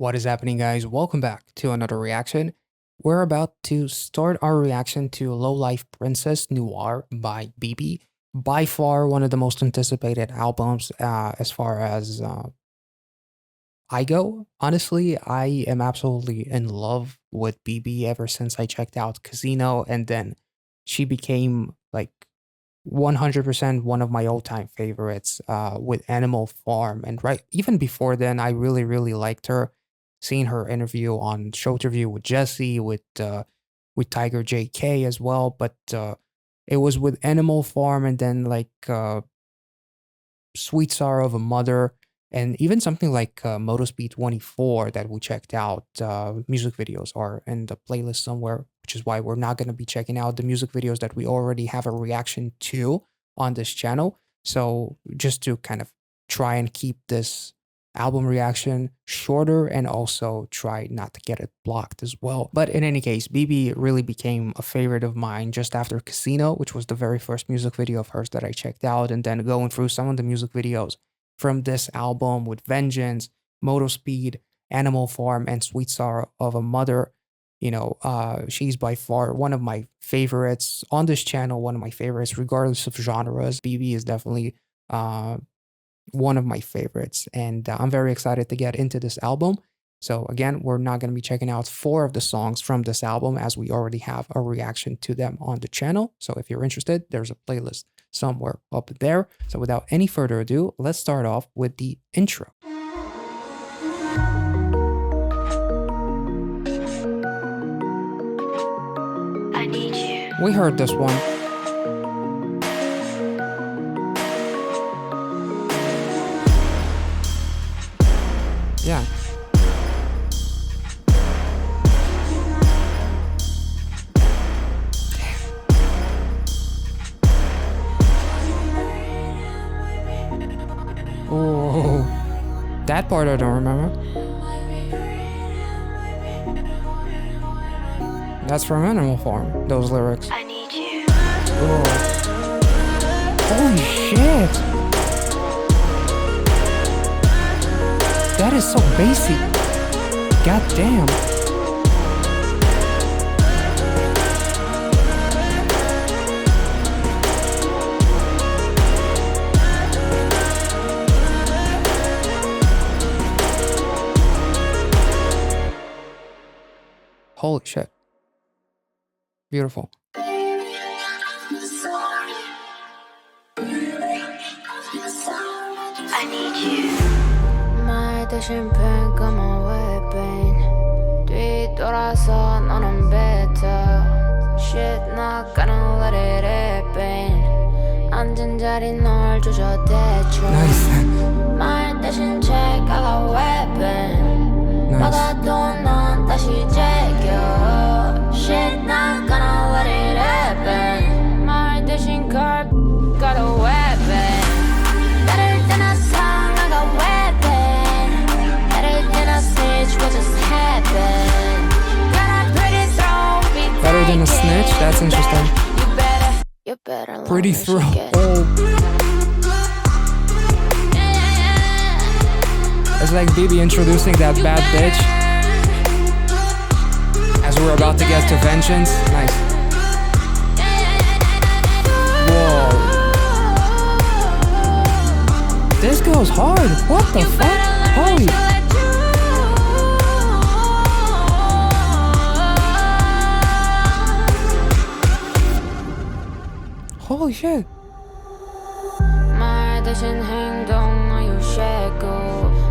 What is happening, guys? Welcome back to another reaction. We're about to start our reaction to Lowlife Princess Noir by BIBI. By far one of the most anticipated albums as far as I go. Honestly, I am absolutely in love with BIBI ever since I checked out Casino, and then she became like 100% one of my all-time favorites with Animal Farm. And right even before then, I really liked her. Seeing her interview on Show Interview with Jesse, with Tiger JK as well, but it was with Animal Farm, and then like Sweet Sorrow of a Mother, and even something like Motospeed 24 that we checked out. Music videos are in the playlist somewhere, which is why we're not going to be checking out the music videos that we already have a reaction to on this channel. So just to kind of try and keep this album reaction shorter and also try not to get it blocked as well. But in any case, BIBI really became a favorite of mine just after Casino, which was the very first music video of hers that I checked out, and then going through some of the music videos from this album with Vengeance, Motospeed, Animal Farm, and Sweet Sorrow of a Mother. You know, she's by far one of my favorites on this channel, one of my favorites regardless of genres. BIBI is definitely one of my favorites, and I'm very excited to get into this album. So again, we're not going to be checking out 4 of the songs from this album as we already have a reaction to them on the channel. So if you're interested, there's a playlist somewhere up there. So without any further ado, let's start off with the intro. I Need You. We heard this one. Yeah. Oh, that part I don't remember. That's from Animal Farm, those lyrics. I need you. Oh. Holy shit! That is so basic. God damn. Holy shit. Beautiful. I need you. 말 대신 pen come away pain 뒤돌아서 너는 better Shit not gonna let it happen 앉은 자리 널 조져 대충 Nice. 말 대신 check I got weapon 받아도 넌 다시 제껴 Shit not gonna let it happen 말 대신 curb got a weapon Better than a song I got weapon Better than a snitch what just happened Got a pretty throat Better than a snitch? That's interesting. You better Pretty throat. Oh. It's like BIBI introducing that bad bitch as we're about to get to Vengeance. Nice. Whoa. This goes hard. What the fuck? Holy. Holy shit. 말 대신 행동 너 you shake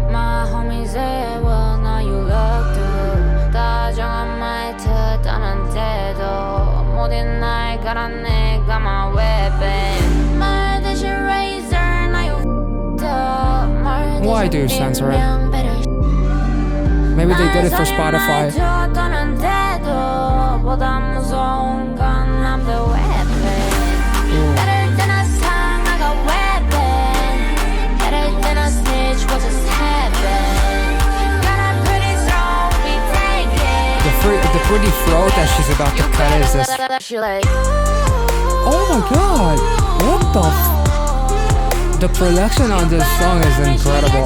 My homies say well now you look good 다정한 말투 떠난데도 모든 날 갈아내가 my weapon 말 대신 razor now you f***ed up Why do you censor it? Maybe they did it for Spotify. 떠난데도 보다 무서운 건 I'm the weapon Better than a song I got weapon Better than a snitch what just happened Got a pretty throat we take it The pretty throat that she's about to cut is this. Oh my god! What the f- The production on this song is incredible.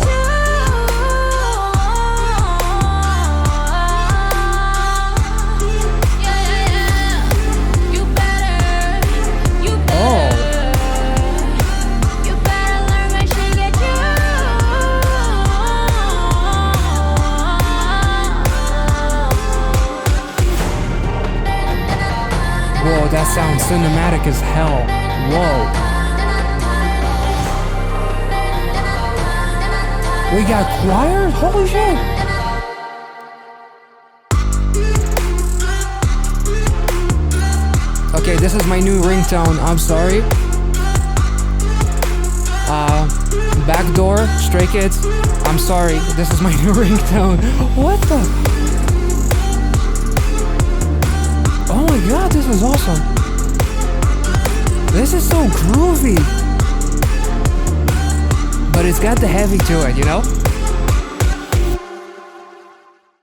Whoa, that sounds cinematic as hell. Whoa. We got choir? Holy shit. Okay, this is my new ringtone. I'm sorry. Backdoor, Stray Kids. I'm sorry. This is my new ringtone. What the? Oh my god, this is awesome. This is so groovy. But it's got the heavy to it, you know?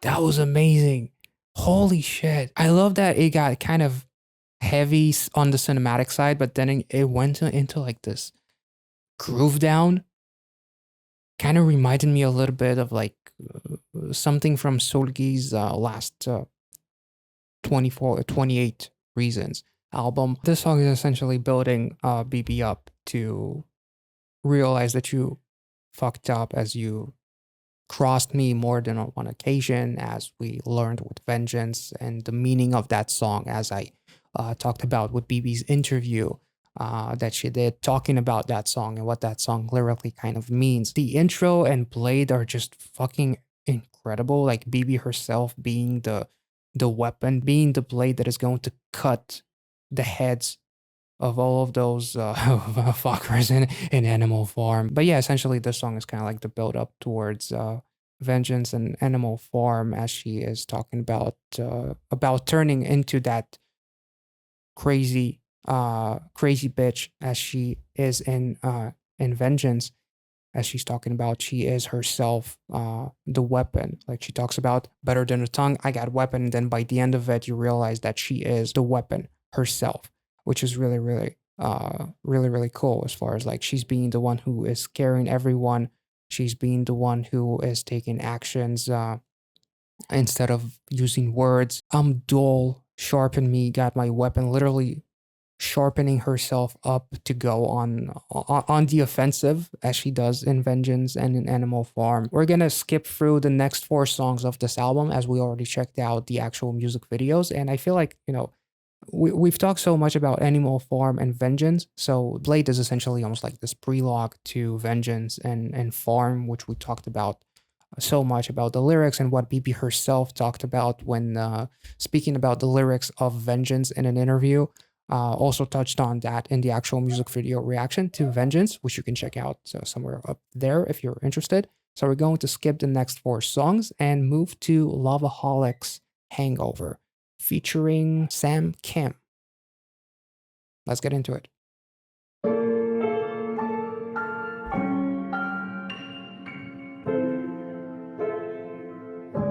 That was amazing. Holy shit. I love that it got kind of heavy on the cinematic side, but then it went into like this groove down. Kind of reminded me a little bit of like something from Solgi's last 28 Reasons album. This song is essentially building BIBI up to realize that you fucked up as you crossed me more than on one occasion, as we learned with Vengeance, and the meaning of that song, as I talked about with BIBI's interview that she did, talking about that song and what that song lyrically kind of means. The intro and Blade are just fucking incredible, like BIBI herself being the weapon, being the blade that is going to cut the heads of all of those fuckers in animal form. But yeah, essentially this song is kind of like the build up towards Vengeance and Animal Farm, as she is talking about turning into that crazy bitch as she is in Vengeance. As she's talking about, she is herself the weapon. Like she talks about better than a tongue, I got a weapon. And then by the end of it, you realize that she is the weapon herself, which is really, really, really cool. As far as like she's being the one who is scaring everyone. She's being the one who is taking actions instead of using words. I'm dull, sharpen me, got my weapon, literally sharpening herself up to go on the offensive, as she does in Vengeance and in Animal Farm. We're gonna skip through the next 4 songs of this album, as we already checked out the actual music videos, and I feel like, you know, we've talked so much about Animal Farm and Vengeance, so Blade is essentially almost like this prelogue to Vengeance and Farm, which we talked about so much about the lyrics and what BIBI herself talked about when speaking about the lyrics of Vengeance in an interview. Also touched on that in the actual music video reaction to Vengeance, which you can check out somewhere up there if you're interested. So we're going to skip the next 4 songs and move to Loveholic's Hangover, featuring Sam Kim. Let's get into it.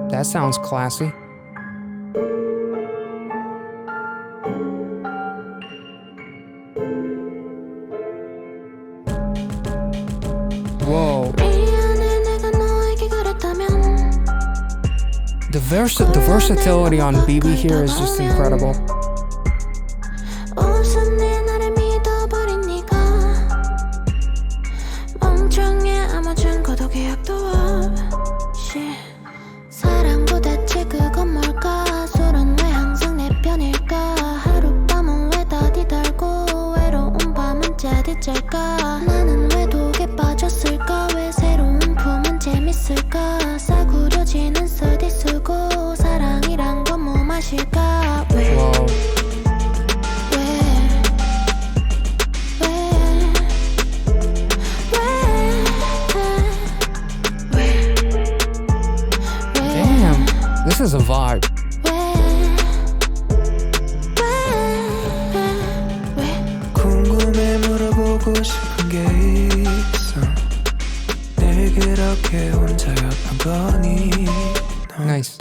That sounds classy. Whoa. The versatility on BIBI here is just incredible. This is a vibe. 궁금해 물어보고 싶은 게 있어. 늘 그렇게 혼자였던 거니. Nice.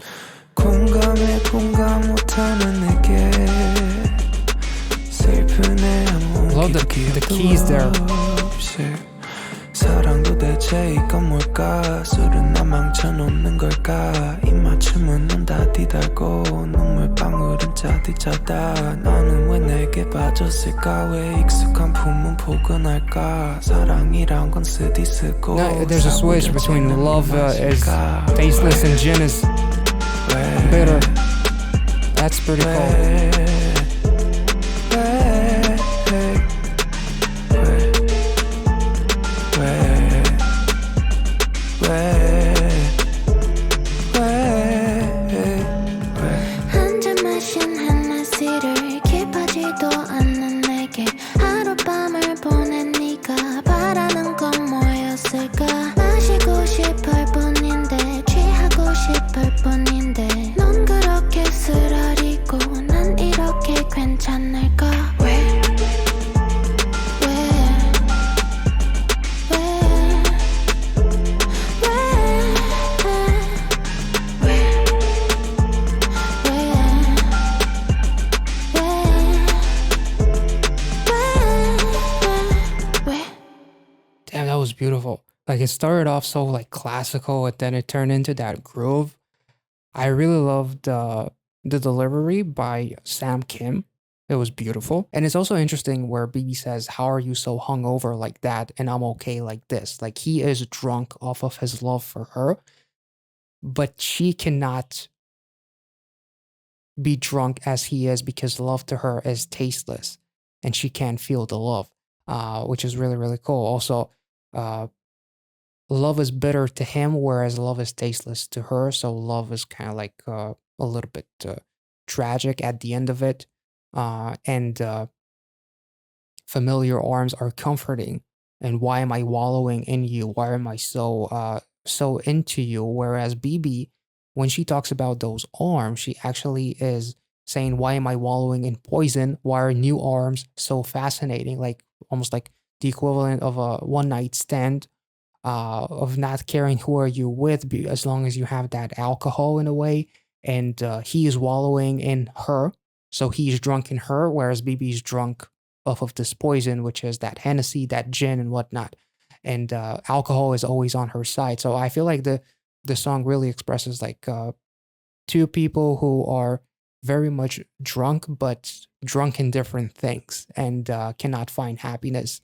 공감해 공감 못하는 내게 슬프네 아무 Love the keys there. 사랑도 대체 이건 뭘까? 술은 나 망쳐놓는 걸까? 입맞춤은 넌 다디 달고 눈물방울은 짜디 짜다. 나는 왜 내게 빠졌을까? 왜 익숙한 품은 포근할까? 사랑이란 건 쓰디 쓰고. No, there's a switch between love is tasteless and gin is bitter. That's pretty cool. 주저앉는 내게 하룻밤을 보낸 네가 바라는 건 뭐였을까 마시고 싶을 뿐인데 취하고 싶을 뿐인데 넌 그렇게 쓰라리고 난 이렇게 괜찮을까 왜 Damn, that was beautiful. Like it started off so like classical and then it turned into that groove. I really loved the delivery by Sam Kim. It was beautiful. And it's also interesting where BB says, "How are you so hungover like that? And I'm okay like this." Like he is drunk off of his love for her, but she cannot be drunk as he is because love to her is tasteless and she can't feel the love, which is really, really cool. Also, love is bitter to him, whereas love is tasteless to her. So love is kind of like a little bit tragic at the end of it. And familiar arms are comforting. And why am I wallowing in you? Why am I so into you? Whereas BB, when she talks about those arms, she actually is saying, "Why am I wallowing in poison? Why are new arms so fascinating?" Like almost like the equivalent of a one night stand, of not caring who are you with, as long as you have that alcohol in a way. And he is wallowing in her, so he's drunk in her, whereas BB's drunk off of this poison, which is that Hennessy, that gin, and whatnot. And alcohol is always on her side. So I feel like the song really expresses like two people who are very much drunk, but drunk in different things and cannot find happiness.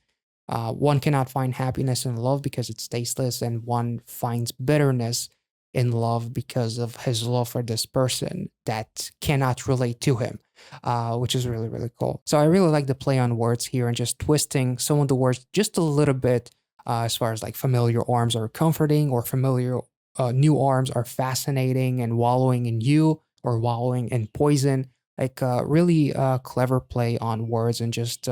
One cannot find happiness in love because it's tasteless, and one finds bitterness in love because of his love for this person that cannot relate to him, which is really, really cool. So I really like the play on words here and just twisting some of the words just a little bit, as far as like familiar arms are comforting, or familiar new arms are fascinating, and wallowing in you or wallowing in poison. Like really clever play on words, and just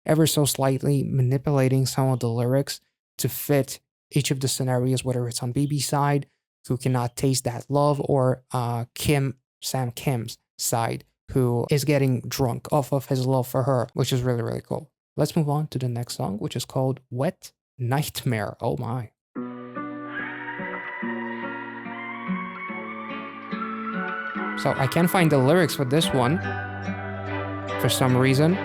ever so slightly manipulating some of the lyrics to fit each of the scenarios, whether it's on BB's side, who cannot taste that love, or Sam Kim's side, who is getting drunk off of his love for her, which is really, really cool. Let's move on to the next song, which is called Wet Nightmare. Oh my. So I can't find the lyrics for this one for some reason.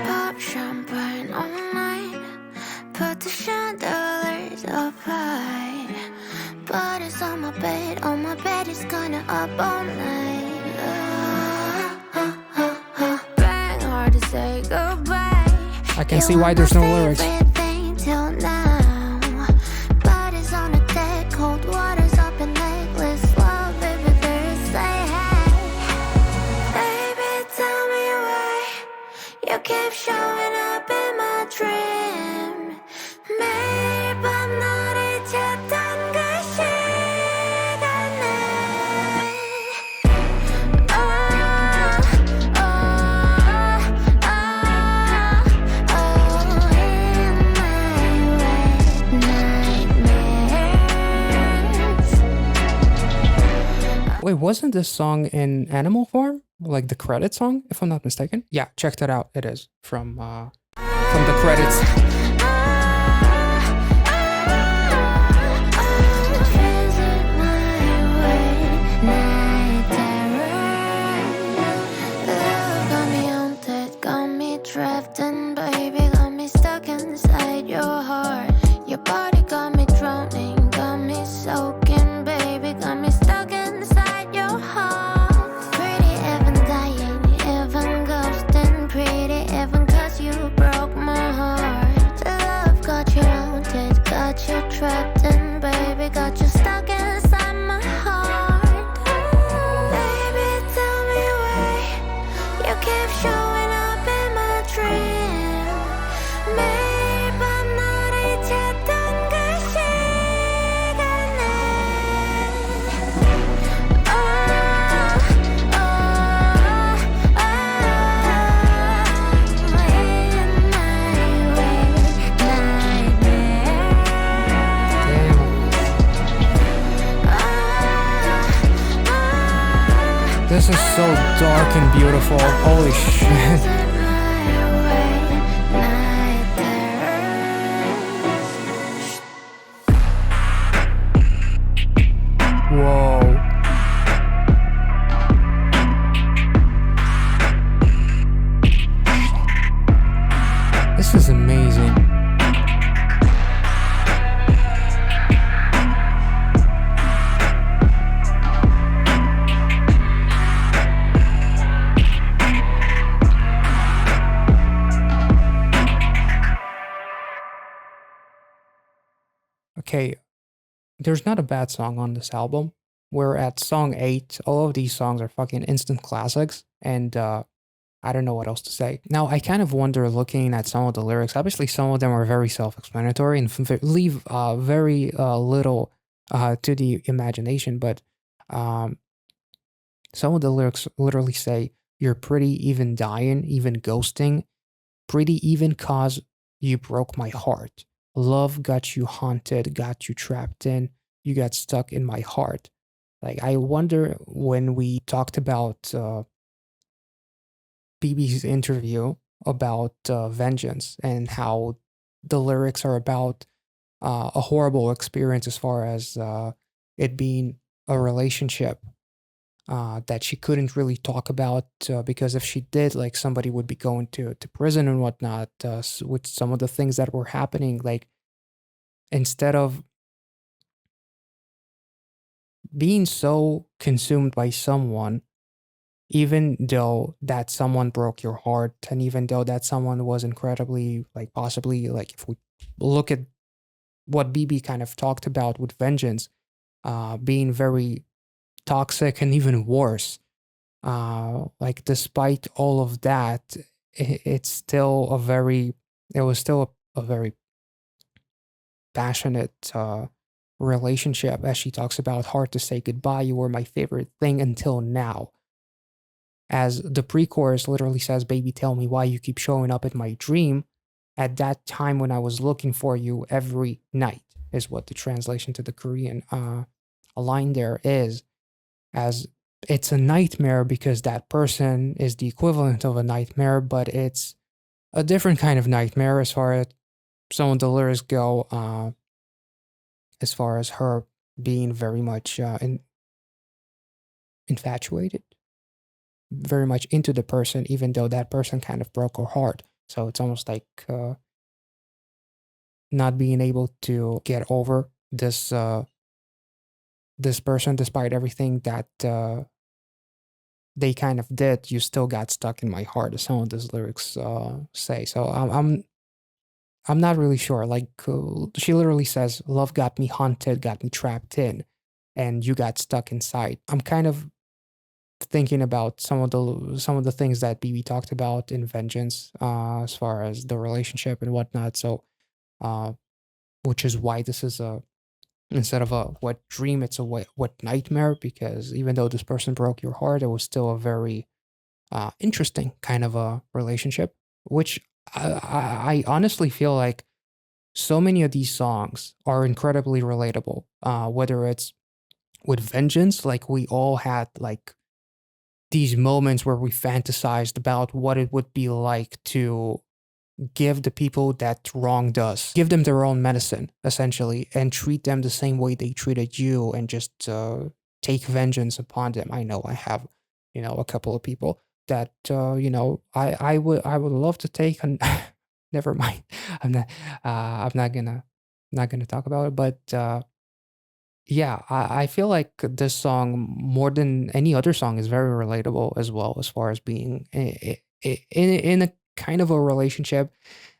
Pop champagne all night, put the chandeliers up high. Bodies on my bed is kinda up all night. Bang hard to say goodbye. I can see why there's no lyrics. Till now, bodies on the deck, cold waters up and necklace. Love, baby, there say hey. Baby, tell me why you keep showing up in my dream. 매일 밤 너를 찾던 그 시간에 in my wet nightmares. Wait, wasn't this song in Animal Farm? Like the credit song, if I'm not mistaken? Yeah, check that out. It is from the credits. Drifting, baby, got me stuck inside your heart. Your body got me drowning, got me soaking, baby, got me stuck inside your heart. Pretty even dying, even ghosting, pretty even 'cause you broke my heart. dark and beautiful. Holy shit. Whoa. This is amazing. Okay, there's not a bad song on this album. We're at song 8. All of these songs are fucking instant classics, and I don't know what else to say. Now, I kind of wonder, looking at some of the lyrics, obviously some of them are very self-explanatory and leave very little to the imagination, but um, some of the lyrics literally say, "You're pretty, even dying, even ghosting. Pretty even cause you broke my heart. Love got you haunted, got you trapped in. You got stuck in my heart." Like, I wonder, when we talked about BB's interview about vengeance and how the lyrics are about a horrible experience as far as it being a relationship that she couldn't really talk about because if she did, like, somebody would be going to prison and whatnot, with some of the things that were happening. Like, instead of being so consumed by someone, even though that someone broke your heart, and even though that someone was incredibly, like, possibly, like, if we look at what BB kind of talked about with vengeance, being very toxic and even worse, like, despite all of that, it's still a very, it was still a very passionate relationship. As she talks about, hard to say goodbye, you were my favorite thing until now. As the pre-chorus literally says, "Baby, tell me why you keep showing up in my dream at that time when I was looking for you every night," is what the translation to the Korean line there is. As it's a nightmare because that person is the equivalent of a nightmare, but it's a different kind of nightmare as far as some of the lyrics go, as far as her being very much infatuated, very much into the person, even though that person kind of broke her heart. So it's almost like not being able to get over this person, despite everything that they kind of did. You still got stuck in my heart, as some of these lyrics say. So I'm not really sure. Like, she literally says, "Love got me haunted, got me trapped in, and you got stuck inside." I'm kind of thinking about some of the things that BB talked about in Vengeance, as far as the relationship and whatnot. So, which is why this is a, instead of a wet dream, it's a wet nightmare, because even though this person broke your heart, it was still a very interesting kind of a relationship, which I honestly feel like so many of these songs are incredibly relatable. Whether it's with Vengeance, like, we all had, like, these moments where we fantasized about what it would be like to give the people that wronged us, give them their own medicine, essentially, and treat them the same way they treated you, and just take vengeance upon them. I know I have, a couple of people that, I would love to take, and never mind. I'm not gonna talk about it, but yeah, I feel like this song, more than any other song, is very relatable as well, as far as being in a kind of a relationship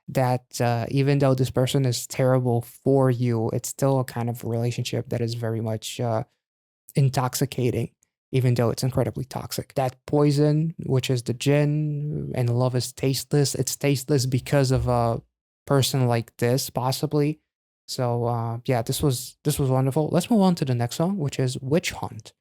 that, even though this person is terrible for you, it's still a kind of relationship that is very much intoxicating, even though it's incredibly toxic. That poison, which is the gin, and love is tasteless. It's tasteless because of a person like this, possibly. So yeah, this was wonderful. Let's move on to the next song, which is "Witch Hunt."